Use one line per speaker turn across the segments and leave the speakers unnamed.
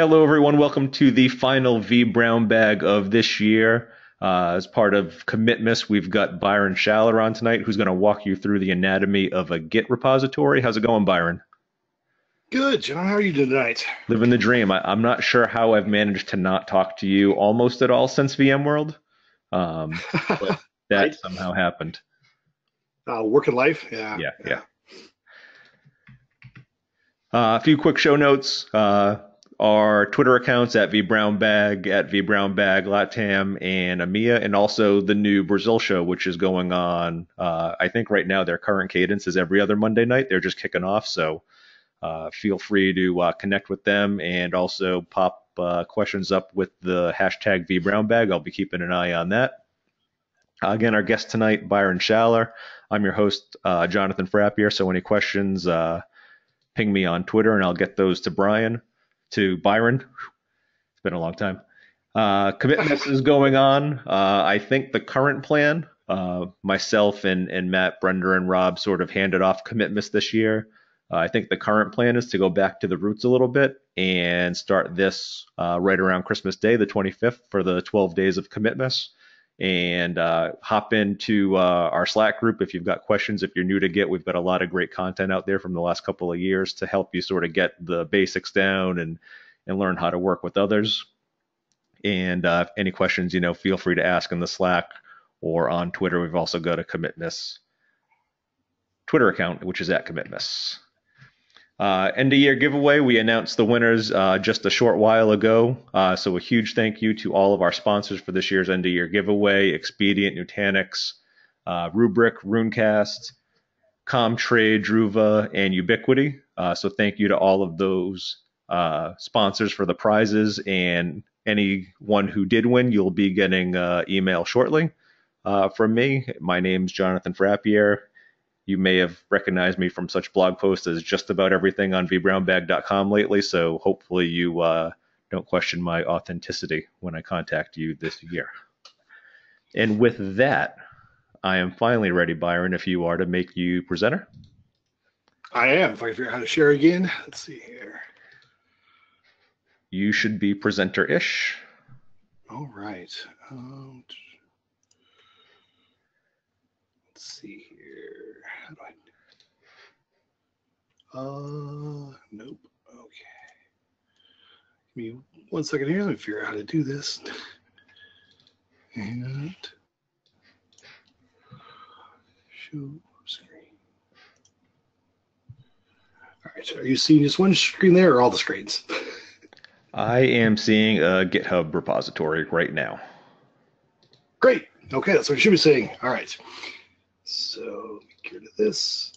Hello, everyone. Welcome to the final vBrownBag of this year. As part of Commitmas, we've got Byron Schaller on tonight, who's going to walk you through the anatomy of a Git repository. How's it going, Byron?
Good, John. How are you tonight?
Living the dream. I'm not sure how I've managed to not talk to you almost at all since VMworld, but that
Right?
somehow happened.
Work and life. Yeah,
Yeah, yeah.
yeah.
A few quick show notes. Our Twitter accounts at vBrownBag, at vBrownBag, Latam, and EMEA, and also the new Brazil show, which is going on. I think right now their current cadence is every other Monday night. They're just kicking off, so feel free to connect with them and also pop questions up with the hashtag vBrownBag. I'll be keeping an eye on that. Again, our guest tonight, Byron Schaller. I'm your host, Jonathan Frappier. So any questions, ping me on Twitter, and I'll get those to Byron. It's been a long time. Commitments is going on. I think the current plan, myself and Matt, Brenda, and Rob sort of handed off commitments this year. I think the current plan is to go back to the roots a little bit and start this right around Christmas Day, the 25th, for the 12 days of commitments. And hop into our Slack group if you've got questions. If you're new to Git, we've got a lot of great content out there from the last couple of years to help you sort of get the basics down and learn how to work with others. And any questions, feel free to ask in the Slack or on Twitter. We've also got a Commitmas Twitter account, which is at Commitmas. End of year giveaway. We announced the winners just a short while ago. So a huge thank you to all of our sponsors for this year's end of year giveaway: Expedient, Nutanix, Rubrik, Runecast, Comtrade, Druva, and Ubiquity. So thank you to all of those sponsors for the prizes, and anyone who did win, you'll be getting email shortly from me. My name's Jonathan Frappier. You may have recognized me from such blog posts as just about everything on vBrownBag.com lately, so hopefully you don't question my authenticity when I contact you this year. And with that, I am finally ready, Byron, if you are, to make you presenter.
I am. If I figure out how to share again, let's see here.
You should be presenter-ish.
All right. Let's see here. How do I? Nope. Okay. Give me 1 second here. Let me figure out how to do this. And show screen. All right. Are you seeing just one screen there, or all the screens?
I am seeing a GitHub repository right now.
Great. Okay, that's what you should be saying. All right. So get rid of this.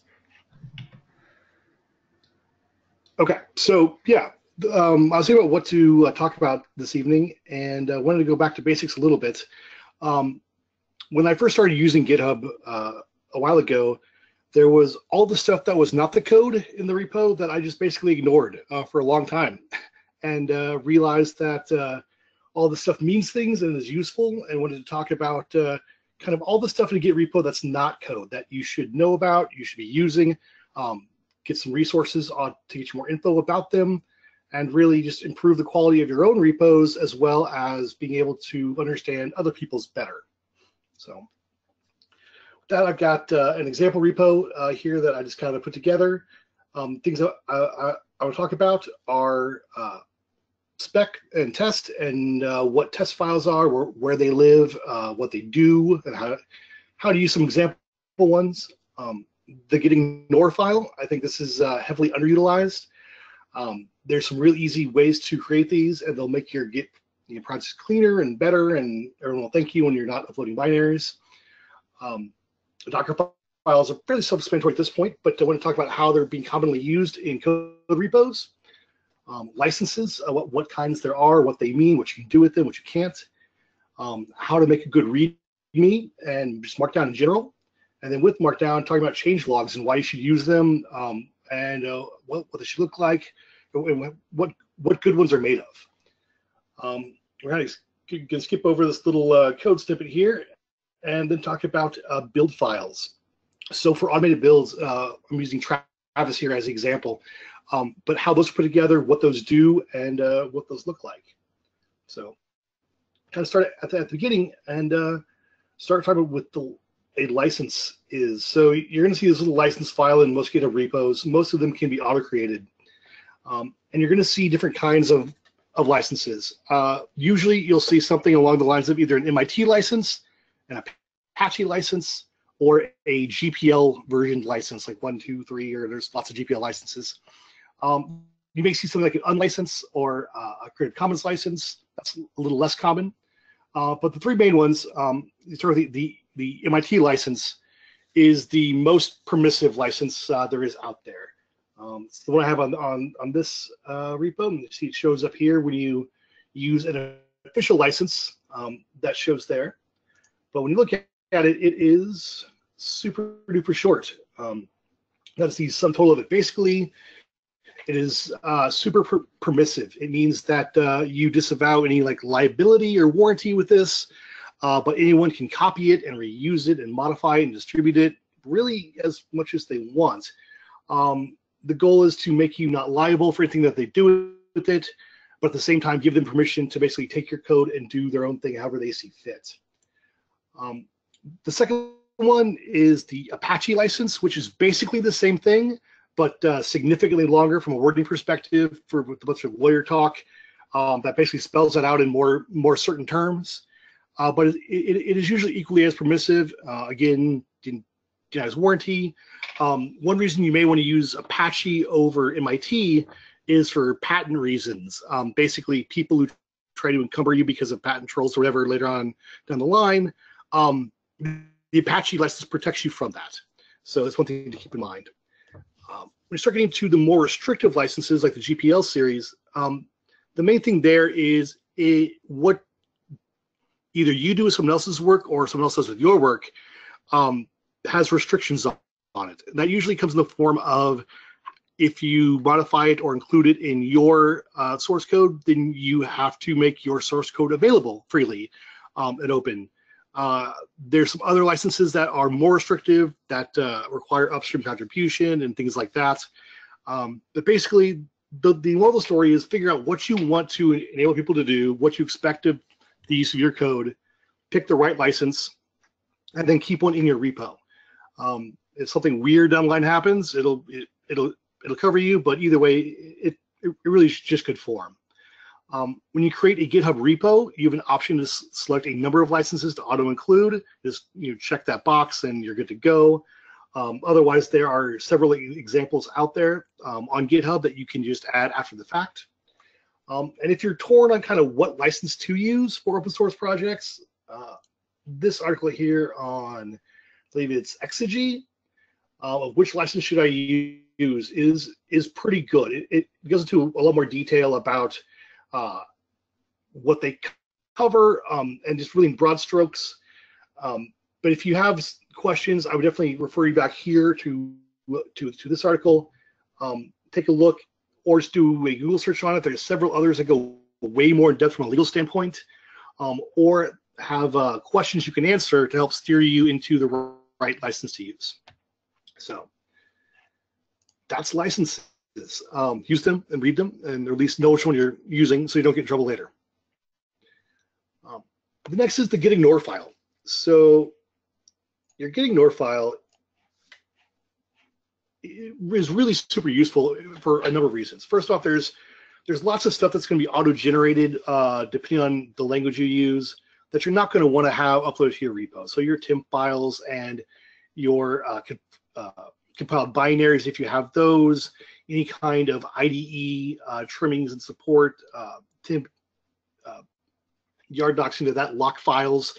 Okay, so yeah, I was thinking about what to talk about this evening, and wanted to go back to basics a little bit. When I first started using GitHub a while ago, there was all the stuff that was not the code in the repo that I just basically ignored for a long time, and realized that all this stuff means things and is useful, and wanted to talk about kind of all the stuff in a Git repo that's not code that you should know about, you should be using, get some resources to get you more info about them, and really just improve the quality of your own repos as well as being able to understand other people's better. So with that, I've got an example repo here that I just kind of put together. Things that I want to talk about are spec and test, and what test files are, where they live, what they do, and how to use some example ones. The git ignore file, I think this is heavily underutilized. There's some real easy ways to create these, and they'll make your Git projects cleaner and better, and everyone will thank you when you're not uploading binaries. The Docker files are fairly self-explanatory at this point, but I want to talk about how they're being commonly used in code repos. Licenses, what kinds there are, what they mean, what you can do with them, what you can't, how to make a good README, and just Markdown in general. And then with Markdown, talking about change logs and why you should use them, and what they should look like, and what good ones are made of. We're going to skip over this little code snippet here, and then talk about build files. So for automated builds, I'm using this here as an example, but how those put together, what those do, and what those look like. So kind of start at the beginning and start talking about what a license is. So you're going to see this little license file in most GitHub repos. Most of them can be auto-created. And you're going to see different kinds of licenses. Usually you'll see something along the lines of either an MIT license, an Apache license, or a GPL version license, like 1, 2, 3, or there's lots of GPL licenses. You may see something like an unlicensed or a Creative Commons license. That's a little less common. But the three main ones, sort of the MIT license is the most permissive license there is out there. It's the one I have on this repo. You see it shows up here when you use an official license that shows there. But when you look at it, it is super duper short. That's the sum total of it. Basically, it is super permissive. It means that you disavow any like liability or warranty with this, but anyone can copy it and reuse it and modify it and distribute it really as much as they want. The goal is to make you not liable for anything that they do with it, but at the same time give them permission to basically take your code and do their own thing however they see fit. The second one is the Apache license, which is basically the same thing, but significantly longer from a wording perspective for a bunch of lawyer talk. That basically spells it out in more certain terms. But it is usually equally as permissive. Again, denies warranty. One reason you may want to use Apache over MIT is for patent reasons. Basically, people who try to encumber you because of patent trolls or whatever later on down the line, the Apache license protects you from that. So that's one thing to keep in mind. When you start getting to the more restrictive licenses like the GPL series, the main thing there is what either you do with someone else's work or someone else does with your work has restrictions on it. And that usually comes in the form of if you modify it or include it in your source code, then you have to make your source code available freely and open. There's some other licenses that are more restrictive that require upstream contribution and things like that. But basically, the moral of the story is figure out what you want to enable people to do, what you expect of the use of your code, pick the right license, and then keep one in your repo. If something weird down the line happens, it'll cover you. But either way, it really is just good form. When you create a GitHub repo, you have an option to select a number of licenses to auto-include. Just check that box and you're good to go. Otherwise, there are several examples out there on GitHub that you can just add after the fact. And if you're torn on kind of what license to use for open source projects, this article here on, I believe it's Exegy, of which license should I use is pretty good. It goes into a lot more detail about what they cover and just really in broad strokes. But if you have questions, I would definitely refer you back here to this article. Take a look or just do a Google search on it. There's several others that go way more in depth from a legal standpoint or have questions you can answer to help steer you into the right license to use. So that's licenses. Use them and read them, and at least know which one you're using so you don't get in trouble later. The next is the gitignore file. So your gitignore file is really super useful for a number of reasons. First off, there's lots of stuff that's going to be auto-generated depending on the language you use that you're not going to want to have uploaded to your repo. So your temp files and your compiled binaries, if you have those, any kind of IDE trimmings and support, temp yard docs into that, lock files,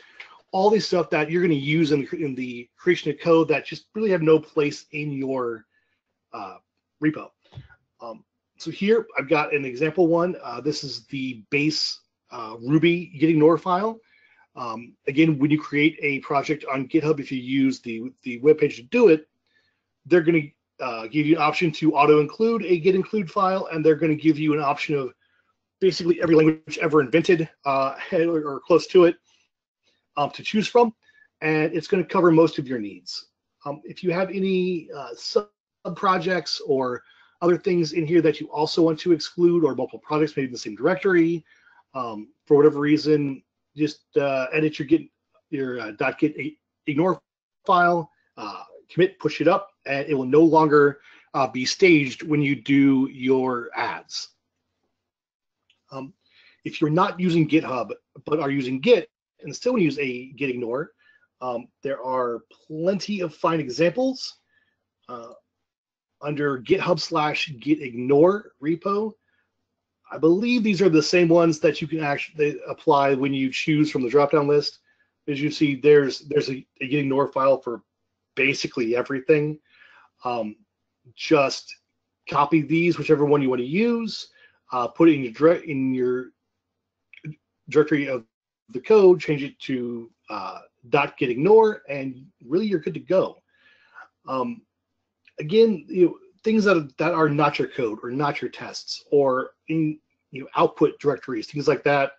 all these stuff that you're going to use in the creation of code that just really have no place in your repo. So here I've got an example one. This is the base Ruby gitignore file. Again, when you create a project on GitHub, if you use the web page to do it, they're going to give you an option to auto-include a git include file, and they're going to give you an option of basically every language ever invented or close to it to choose from, and it's going to cover most of your needs. If you have any projects or other things in here that you also want to exclude, or multiple projects maybe in the same directory. For whatever reason, just edit your .git ignore file, commit, push it up, and it will no longer be staged when you do your ads. If you're not using GitHub but are using Git and still want to use a git ignore, there are plenty of fine examples under GitHub/git ignore repo. I believe these are the same ones that you can actually apply when you choose from the drop-down list. As you see, there's a git ignore file for basically everything. Just copy these, whichever one you want to use, put it in your directory of the code, change it to .git ignore, and really you're good to go. Again, things that are not your code or not your tests or in output directories, things like that,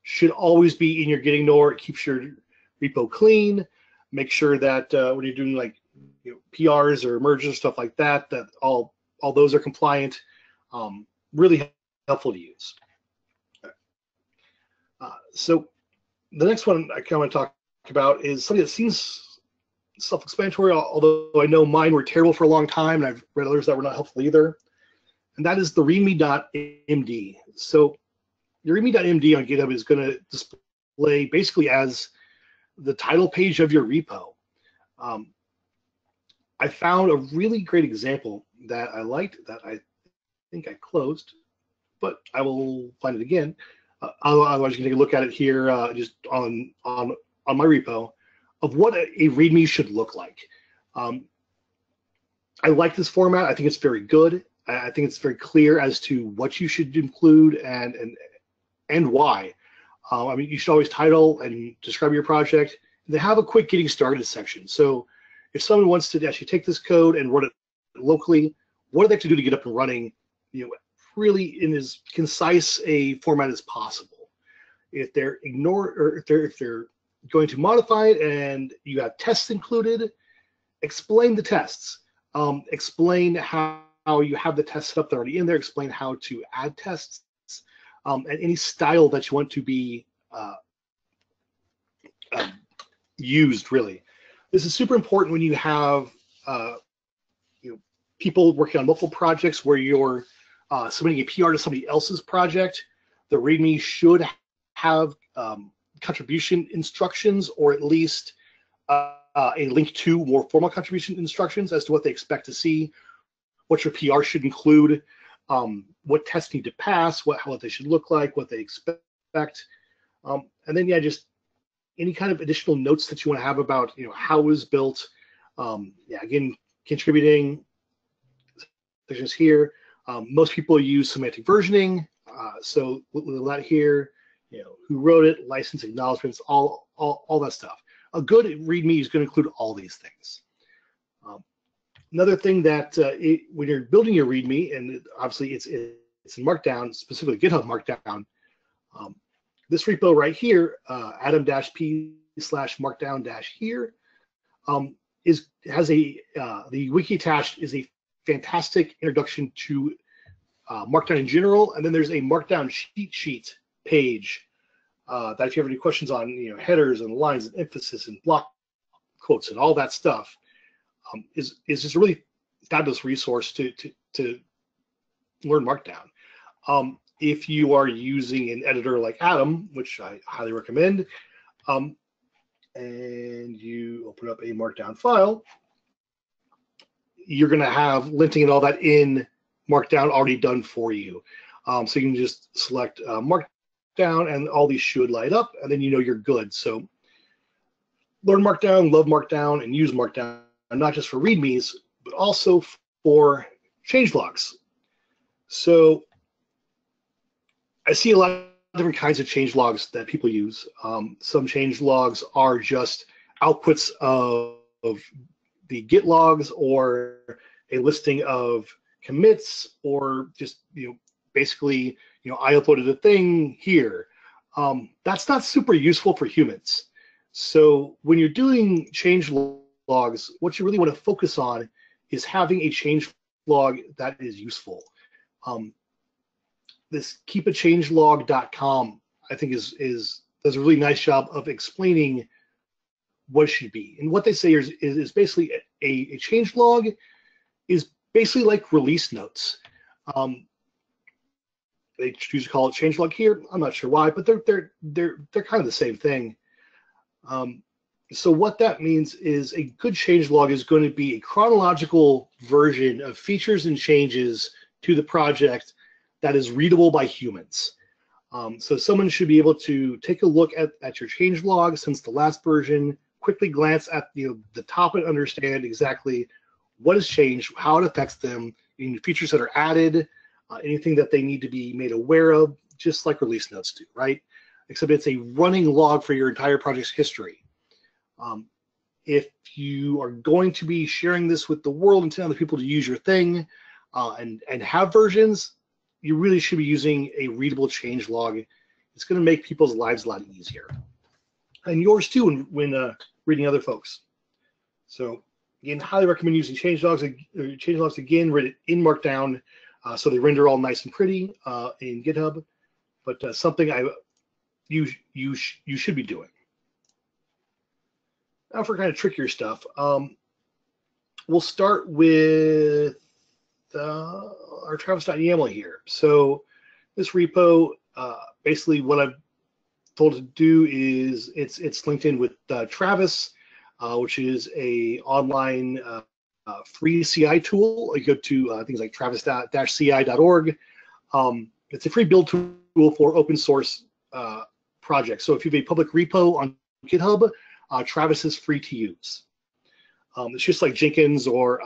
should always be in your git ignore. It keeps your repo clean. Make sure that when you're doing like PRs or merges, stuff like that, that all those are compliant. Really helpful to use. So the next one I kind of want to talk about is something that seems self-explanatory, although I know mine were terrible for a long time, and I've read others that were not helpful either, and that is the readme.md. So your readme.md on GitHub is going to display basically as the title page of your repo. I found a really great example that I liked that I think I closed, but I will find it again. Otherwise, you can take a look at it here just on my repo of what a README should look like. I like this format. I think it's very good. I think it's very clear as to what you should include and why. I mean, you should always title and describe your project. They have a quick getting started section. So if someone wants to actually take this code and run it locally, what do they have to do to get up and running, really in as concise a format as possible? If they're if they're going to modify it and you have tests included, explain the tests. Explain how you have the tests set up that are already in there. Explain how to add tests and any style that you want to be used, really. This is super important when you have people working on multiple projects where you're submitting a PR to somebody else's project. The README should have contribution instructions, or at least a link to more formal contribution instructions as to what they expect to see, what your PR should include, what tests need to pass, how they should look like, what they expect, and then just any kind of additional notes that you want to have about how it was built. Again, contributing sections here. Most people use semantic versioning, so with that here, who wrote it, license acknowledgments, all that stuff. A good README is going to include all these things. Another thing that when you're building your README, and obviously it's in Markdown, specifically GitHub Markdown, this repo right here, atom-p/markdown-here, has the wiki attached is a fantastic introduction to Markdown in general, and then there's a Markdown cheat sheet page that if you have any questions on headers and lines and emphasis and block quotes and all that stuff, is just a really fabulous resource to learn Markdown. If you are using an editor like Atom, which I highly recommend, and you open up a Markdown file, you're going to have linting and all that in Markdown already done for you. So you can just select Markdown, and all these should light up, and then you're good. So learn Markdown, love Markdown, and use Markdown, not just for READMEs, but also for changelogs. So I see a lot of different kinds of changelogs that people use. Some changelogs are just outputs of the Git logs, or a listing of commits, or just basically I uploaded a thing here. That's not super useful for humans. So when you're doing change logs, what you really want to focus on is having a change log that is useful. This keepachangelog.com, I think, does a really nice job of explaining what it should be. And what they say is basically a change log is basically like release notes. They choose to call it change log here. I'm not sure why, but they're kind of the same thing. So what that means is a good change log is going to be a chronological version of features and changes to the project that is readable by humans. So someone should be able to take a look at your change log since the last version, quickly glance at the top and understand exactly what has changed, how it affects them, any features that are added, anything that they need to be made aware of, just like release notes do, right? Except it's a running log for your entire project's history. If you are going to be sharing this with the world and telling other people to use your thing and have versions, you really should be using a readable change log. It's going to make people's lives a lot easier. And yours too when reading other folks. So again, highly recommend using change logs again, written in Markdown, so they render all nice and pretty in GitHub. But something you should be doing. Now for kind of trickier stuff, we'll start with our Travis.yaml here. So this repo, basically what I've told it to do is it's linked in with Travis, which is a online free CI tool. You go to things like travis-ci.org. It's a free build tool for open source projects. So if you have a public repo on GitHub, Travis is free to use. It's just like Jenkins or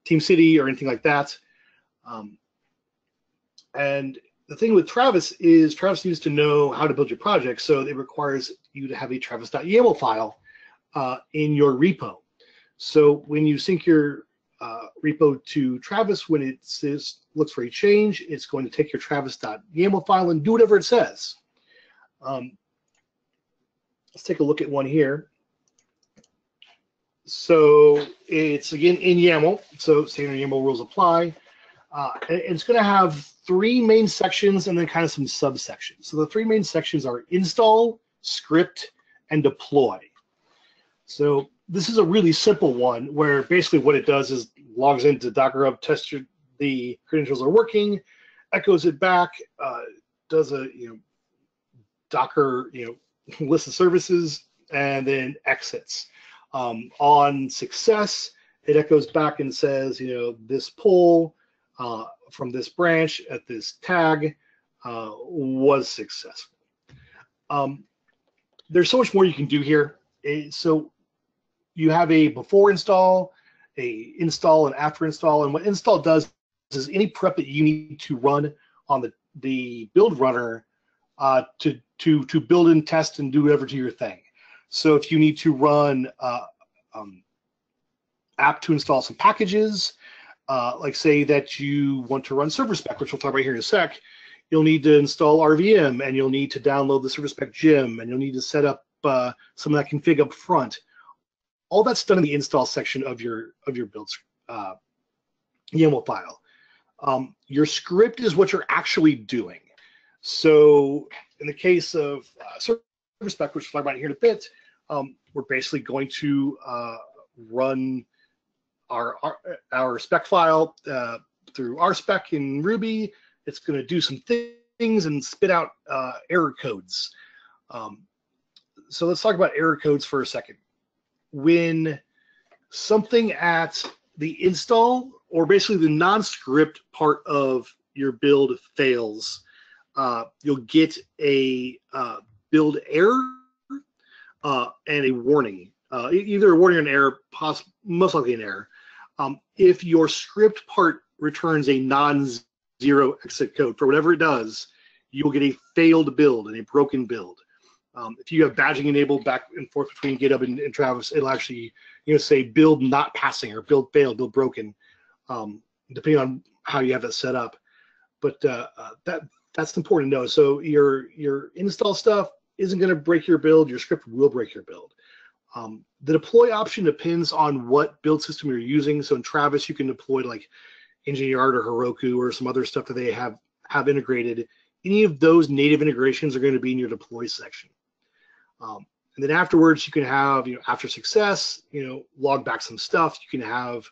TeamCity or anything like that. And the thing with Travis is Travis needs to know how to build your project, so it requires you to have a travis.yaml file in your repo. So when you sync your repo to Travis, when it says looks for a change, it's going to take your travis.yaml file and do whatever it says. Let's take a look at one here. So it's again in YAML, so standard YAML rules apply. And it's going to have three main sections and then kind of some subsections. So the three main sections are install, script, and deploy. So this is a really simple one where basically what it does is logs into Docker Hub, tests the credentials are working, echoes it back, does a Docker list of services, and then exits. On success, it echoes back and says, this pull from this branch at this tag was successful. There's so much more you can do here. So you have a before install, a install, and after install. And what install does is any prep that you need to run on the build runner to build and test and do whatever to your thing. So if you need to run app to install some packages, like say that you want to run RSpec, which we'll talk about here in a sec, you'll need to install RVM, and you'll need to download the RSpec gem, and you'll need to set up some of that config up front. All that's done in the install section of your build YAML file. Your script is what you're actually doing. So in the case of RSpec, which we'll talk about here in a bit, we're basically going to run our spec file through RSpec in Ruby. It's going to do some things and spit out error codes. So let's talk about error codes for a second. When something at the install, or basically the non-script part of your build fails, you'll get a build error and a warning, either a warning or an error, most likely an error. If your script part returns a non-zero exit code for whatever it does, you'll get a failed build and a broken build. If you have badging enabled back and forth between GitHub and Travis, it'll actually say build not passing or build failed, build broken, depending on how you have that set up. But that's important to know. So your install stuff isn't going to break your build. Your script will break your build. The deploy option depends on what build system you're using. So in Travis, you can deploy like EngineerArt or Heroku or some other stuff that they have integrated. Any of those native integrations are going to be in your deploy section. And then afterwards, you can have, after success, log back some stuff. You can have,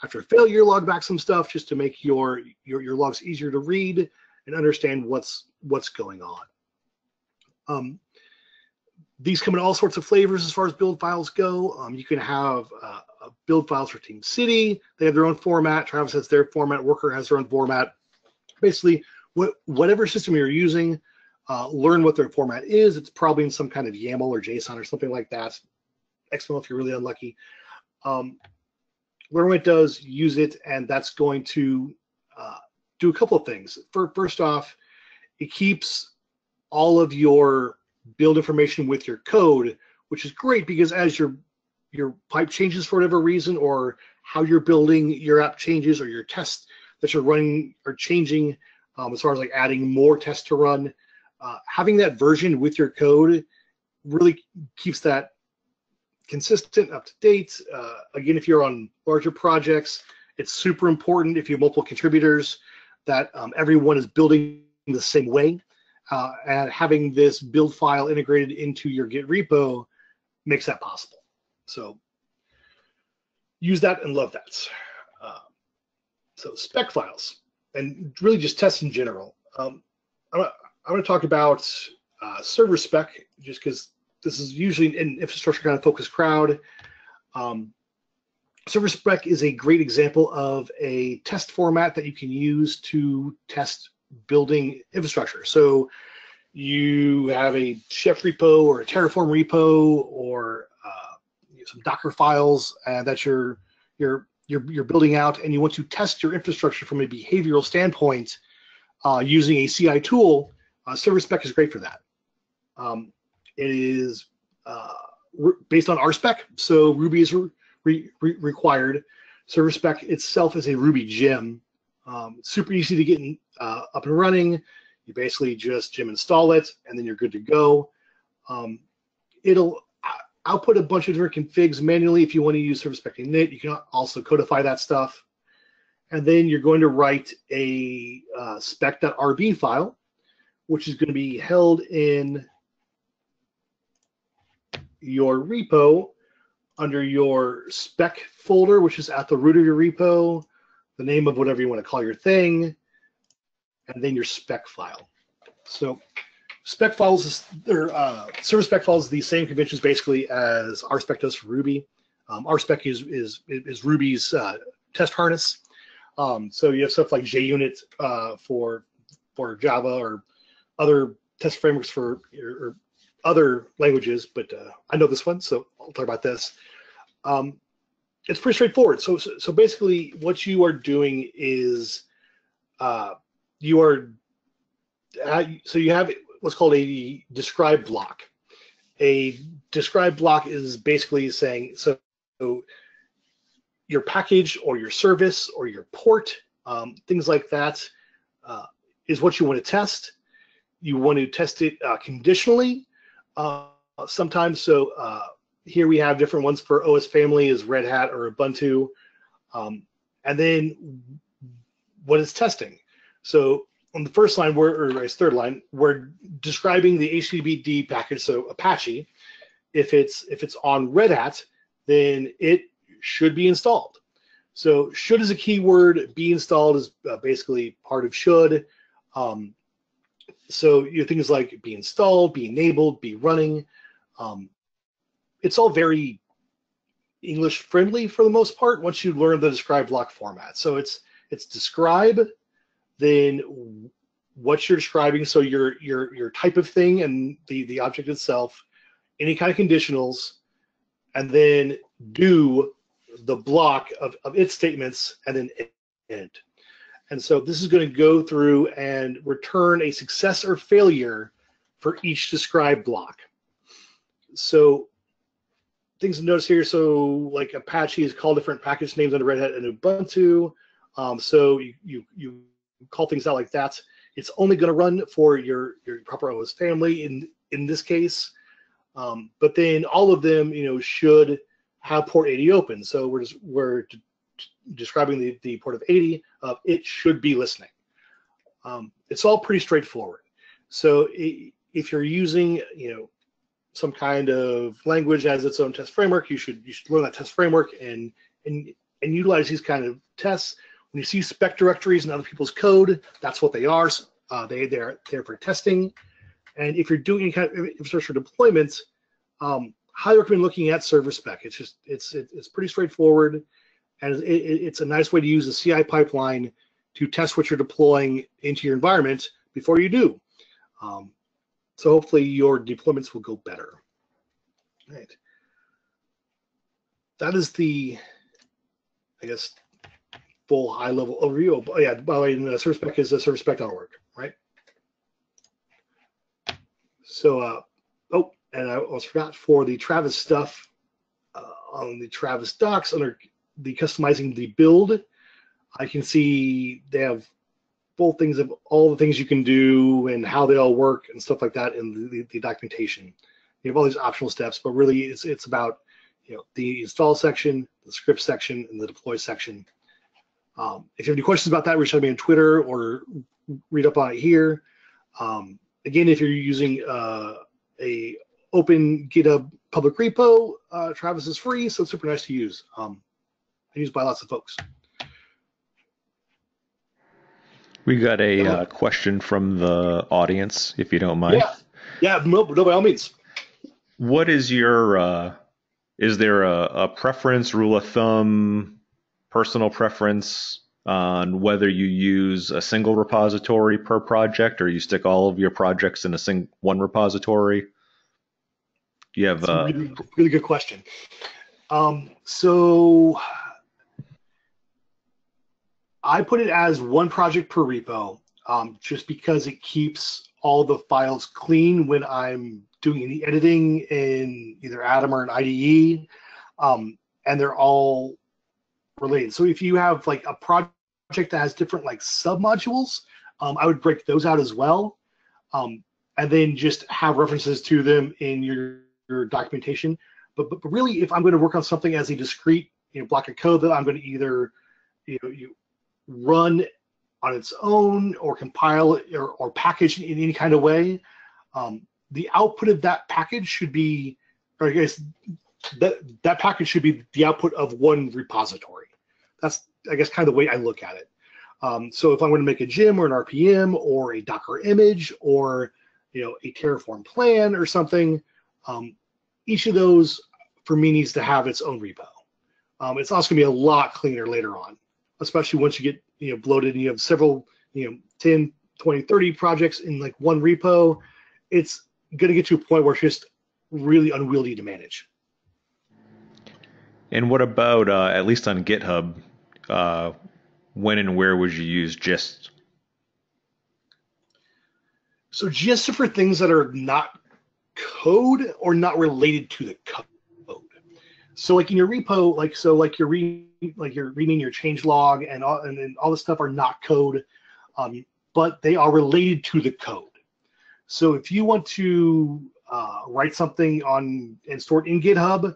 after failure, log back some stuff just to make your logs easier to read and understand what's going on. These come in all sorts of flavors as far as build files go. You can have build files for Team City. They have their own format. Travis has their format. Worker has their own format. Basically, whatever system you're using, learn what their format is. It's probably in some kind of YAML or JSON or something like that. XML if you're really unlucky. Learn what it does, use it, and that's going to do a couple of things. First off, it keeps all of your build information with your code, which is great because as your pipe changes for whatever reason, or how you're building your app changes, or your tests that you're running are changing, as far as like adding more tests to run, having that version with your code really keeps that consistent, up to date. Again, if you're on larger projects, it's super important if you have multiple contributors that everyone is building the same way. And having this build file integrated into your Git repo makes that possible. So use that and love that. So spec files and really just tests in general. I'm going to talk about server spec just because this is usually an infrastructure kind of focused crowd. Server spec is a great example of a test format that you can use to test building infrastructure. So you have a Chef repo or a Terraform repo or some Docker files that you're building out, and you want to test your infrastructure from a behavioral standpoint using a CI tool. Server spec is great for that. It is based on RSpec, so Ruby is required. Server spec itself is a Ruby gem. Super easy to get up and running. You basically just gem install it, and then you're good to go. It'll output a bunch of different configs manually if you want to use server spec init. You can also codify that stuff. And then you're going to write a spec.rb file, which is going to be held in your repo under your spec folder, which is at the root of your repo, the name of whatever you want to call your thing, and then your spec file. So spec files, server spec files, the same conventions basically as RSpec does for Ruby. RSpec is Ruby's test harness. So you have stuff like JUnit for Java or other test frameworks for or other languages, but I know this one, so I'll talk about this. It's pretty straightforward. So basically, what you are doing is you have what's called a describe block. A describe block is basically saying, so your package or your service or your port, things like that, is what you want to test. You want to test it conditionally sometimes. So here we have different ones for OS family is Red Hat or Ubuntu. And then what is testing? So on the first line, or third line, we're describing the HTTPD package, so Apache. If it's on Red Hat, then it should be installed. So should is a keyword, be installed is basically part of should. So things like be installed, be enabled, be running. It's all very English friendly for the most part once you learn the describe block format. So it's describe, then what you're describing, so your type of thing and the object itself, any kind of conditionals, and then do the block of its statements, and then end. And so this is going to go through and return a success or failure for each describe block. So things to notice here, so like Apache is called different package names under Red Hat and Ubuntu. So you call things out like that. It's only going to run for your proper OS family in this case. But then all of them, should have port 80 open. So we're describing the port of 80 of it should be listening. It's all pretty straightforward. So if you're using, some kind of language as its own test framework, you should learn that test framework and utilize these kind of tests. When you see spec directories in other people's code, that's what they are. They're there for testing. And if you're doing any kind of infrastructure deployments, highly recommend looking at server spec. It's pretty straightforward, and it's a nice way to use the CI pipeline to test what you're deploying into your environment before you do. So hopefully your deployments will go better. All right. That is the, I guess, full high-level overview. Oh, yeah, by the way, server spec is serverspec.org, right? So, and I almost forgot, for the Travis stuff, on the Travis docs, under the customizing the build, I can see they have full things of all the things you can do and how they all work and stuff like that in the documentation. You have all these optional steps, but really it's about the install section, the script section, and the deploy section. If you have any questions about that, reach out to me on Twitter or read up on it here. Again, if you're using a open GitHub public repo, Travis is free, so it's super nice to use. Used by lots of folks.
We got a question from the audience, if you don't mind.
Yeah, no, by all means.
What is your, is there a preference, rule of thumb, personal preference on whether you use a single repository per project or you stick all of your projects in one repository? You have
a really good question. So I put it as one project per repo, just because it keeps all the files clean when I'm doing any editing in either Atom or an IDE, and they're all related. So if you have like a project that has different like submodules, I would break those out as well, and then just have references to them in your documentation. But really, if I'm going to work on something as a discrete block of code that I'm going to either you run on its own or compile it or package in any kind of way, the output of that package should be, or I guess that package should be the output of one repository. That's, I guess, kind of the way I look at it. So if I'm going to make a gem or an RPM or a Docker image or a Terraform plan or something, each of those for me needs to have its own repo. It's also going to be a lot cleaner later on, especially once you get bloated and you have several 10, 20, 30 projects in like one repo. It's going to get to a point where it's just really unwieldy to manage.
And what about, at least on GitHub, when and where would you use gist?
So gist are for things that are not code or not related to the code. So like in your repo, you're reading your change log and all this stuff are not code, but they are related to the code. So if you want to write something on and store it in GitHub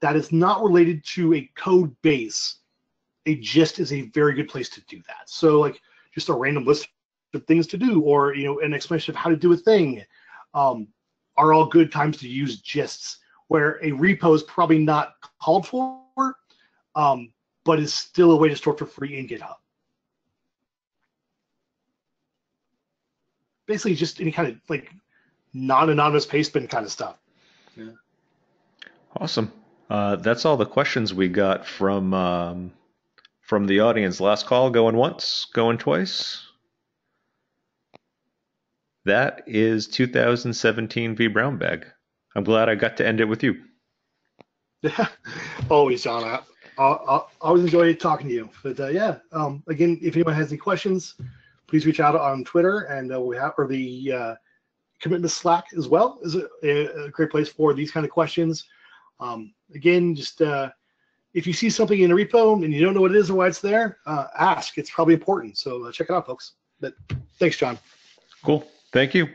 that is not related to a code base, a gist is a very good place to do that. So like just a random list of things to do, or an explanation of how to do a thing, are all good times to use gists, where a repo is probably not called for, but is still a way to store for free in GitHub. Basically, just any kind of like non-anonymous paste bin kind of stuff. Yeah.
Awesome. That's all the questions we got from the audience. Last call, going once, going twice. That is 2017 vBrownBag. I'm glad I got to end it with you.
Yeah, always, John. I always enjoy talking to you. But again, if anyone has any questions, please reach out on Twitter, and we have, or the Commitmas Slack as well is a great place for these kind of questions. Again, just if you see something in a repo and you don't know what it is or why it's there, ask. It's probably important. So check it out, folks. But thanks, John.
Cool. Thank you.